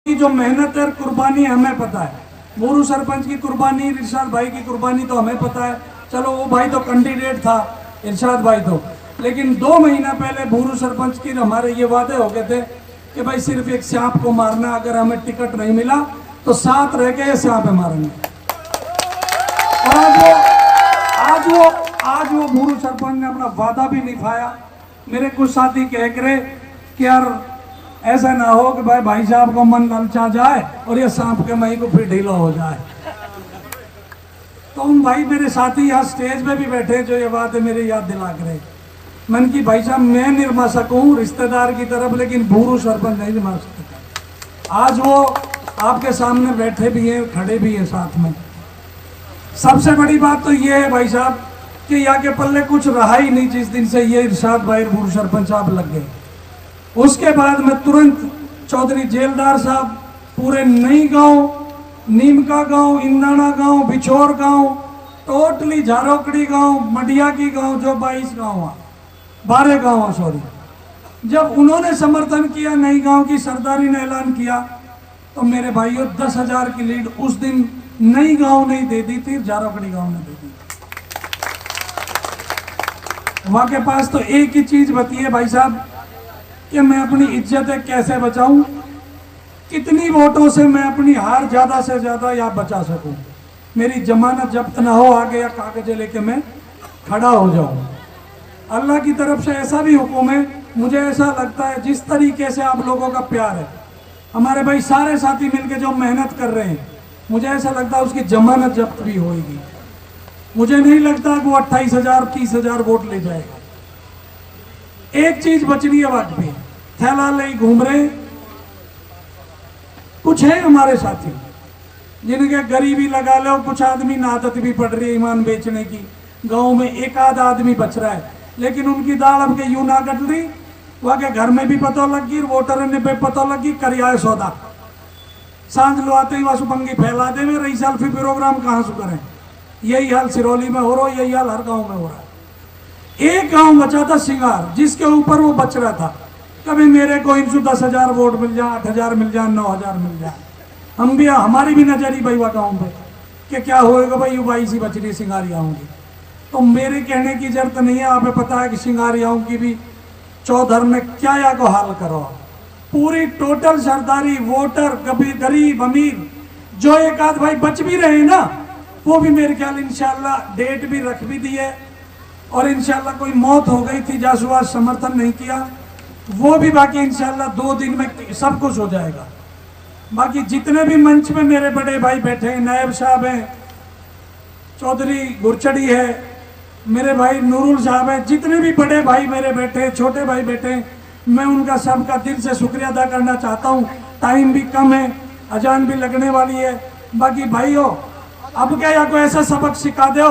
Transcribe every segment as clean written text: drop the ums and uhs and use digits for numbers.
की जो मेहनत और कुर्बानी हमें पता है। मोरू सरपंच की कुर्बानी, इरशाद भाई की कुर्बानी तो हमें पता है। चलो वो भाई तो कैंडिडेट था, इरशाद भाई तो, लेकिन 2 महीना पहले भूरू सरपंच की हमारे ये वादे हो गए थे कि भाई सिर्फ एक सांप को मारना, अगर हमें टिकट नहीं मिला तो 7 रह के सांप मारेंगे। और आज वो भूरू सरपंच ने अपना वादा भी निभाया। मेरे कुछ साथी कह रहे कि यार ऐसा ना हो कि भाई साहब को मन ललचा जाए और ये सांप के मई को फिर ढीला हो जाए। तो उन भाई मेरे साथी यहाँ स्टेज पे भी बैठे जो ये बात है मेरे याद दिला करे। मन की भाई साहब मैं निर्मा सकूं रिश्तेदार की तरफ, लेकिन भूरू सरपंच नहीं निर्मा सकता। आज वो आपके सामने बैठे भी हैं, खड़े भी हैं साथ में। सबसे बड़ी बात तो ये है भाई साहब कि यहाँ के पल्ले कुछ रहा ही नहीं जिस दिन से ये इरशाद भाई भूरू सरपंच साहब लग गए। उसके बाद में तुरंत चौधरी जेलदार साहब पूरे नई गांव, नीमका गांव, इंदाना गांव, बिछोर गांव, टोटली झारोकड़ी गांव, मडिया की गांव, जो 22 गांव 12 गांव सॉरी, जब उन्होंने समर्थन किया, नई गांव की सरदारी ने ऐलान किया, तो मेरे भाइयों 10,000 की लीड उस दिन नई गांव नहीं दे दी थी, झारोकड़ी गांव ने दे दी। वहां के पास तो एक ही चीज बती है भाई साहब कि मैं अपनी इज्जत कैसे बचाऊं, कितनी वोटों से मैं अपनी हार ज्यादा से ज्यादा या बचा सकूं, मेरी जमानत जब्त ना हो, आगे या कागज लेके मैं खड़ा हो जाऊं। अल्लाह की तरफ से ऐसा भी हुक्म है। मुझे ऐसा लगता है जिस तरीके से आप लोगों का प्यार है, हमारे भाई सारे साथी मिलकर जो मेहनत कर रहे हैं, मुझे ऐसा लगता है उसकी जमानत जब्त भी होगी। मुझे नहीं लगता कि वो 28,000 30,000 वोट ले जाएगा। एक चीज बच रही है बात पे, थैला ले घूम रहे कुछ है हमारे साथी जिनके गरीबी लगा लो, कुछ आदमी आदत भी पड़ रही है ईमान बेचने की। गांव में एक आध आदमी बच रहा है, लेकिन उनकी दाल अब के यूं ना कट रही, वहां के घर में भी पता लगी, वोटर ने भी पता लगी, करियाए सौदा सांझ लो आते ही वासुपंगी फैला दे में रही साल फिर प्रोग्राम कहाँ से करें। यही हाल सिरौली में हो रहा, यही हाल हर गाँव में हो रहा है। एक गांव बचा था सिंगार, जिसके ऊपर वो बच रहा था, कभी मेरे को इनसे 10,000 वोट मिल जाए, 8,000 मिल जाए, 9,000 मिल जाए, हम भी हमारी भी नजरी भाई वह गाँव पे कि क्या होएगा भाई, युवाई सी बच रही सिंगारियाओं की। तो मेरे कहने की जरूरत नहीं है, आपको पता है कि सिंगारियाओं की भी चौधर में क्या या को हाल करो। पूरी टोटल सरदारी वोटर, कभी गरीब अमीर जो एक आध भाई बच भी रहे ना, वो भी मेरे ख्याल इंशाल्लाह डेट भी रख भी दी है, और इंशाल्लाह कोई मौत हो गई थी जासुआ समर्थन नहीं किया, वो भी बाकी इंशाल्लाह 2 दिन में सब कुछ हो जाएगा। बाकी जितने भी मंच में मेरे बड़े भाई बैठे हैं, नायब साहब हैं, चौधरी गुरचड़ी है, मेरे भाई नूरुल साहब हैं, जितने भी बड़े भाई मेरे बैठे, छोटे भाई बैठे, मैं उनका सबका दिल से शुक्रिया अदा करना चाहता हूँ। टाइम भी कम है, अजान भी लगने वाली है। बाकी भाइयों अब क्या या कोई ऐसा सबक सिखा दो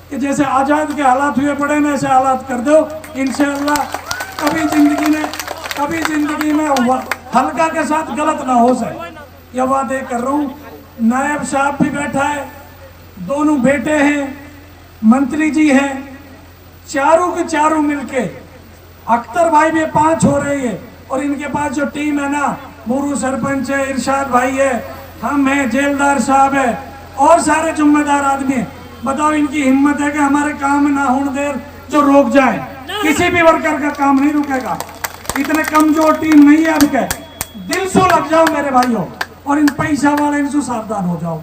कि जैसे आज़ाद के हालात हुए पड़े ना, ऐसे हालात कर दो इंशाअल्लाह। कभी जिंदगी में हल्का के साथ गलत ना हो सके, यह वादे कर रहा हूँ। नायब साहब भी बैठा है, दोनों बेटे हैं, मंत्री जी हैं, चारों के चारों मिलके, अख्तर भाई भी 5 हो रहे हैं, और इनके पास जो टीम है ना, भूरू सरपंच है, इरशाद भाई है, हम हैं, जेलदार साहब है, और सारे जिम्मेदार आदमी हैं। बताओ इनकी हिम्मत है कि हमारे काम ना होने देर जो रोक जाए, किसी भी वर्कर का काम नहीं रुकेगा। इतने कमजोर टीम नहीं है अब के, दिल से लग जाओ मेरे भाइयों, और इन पैसा वाले इनसे सावधान हो जाओ।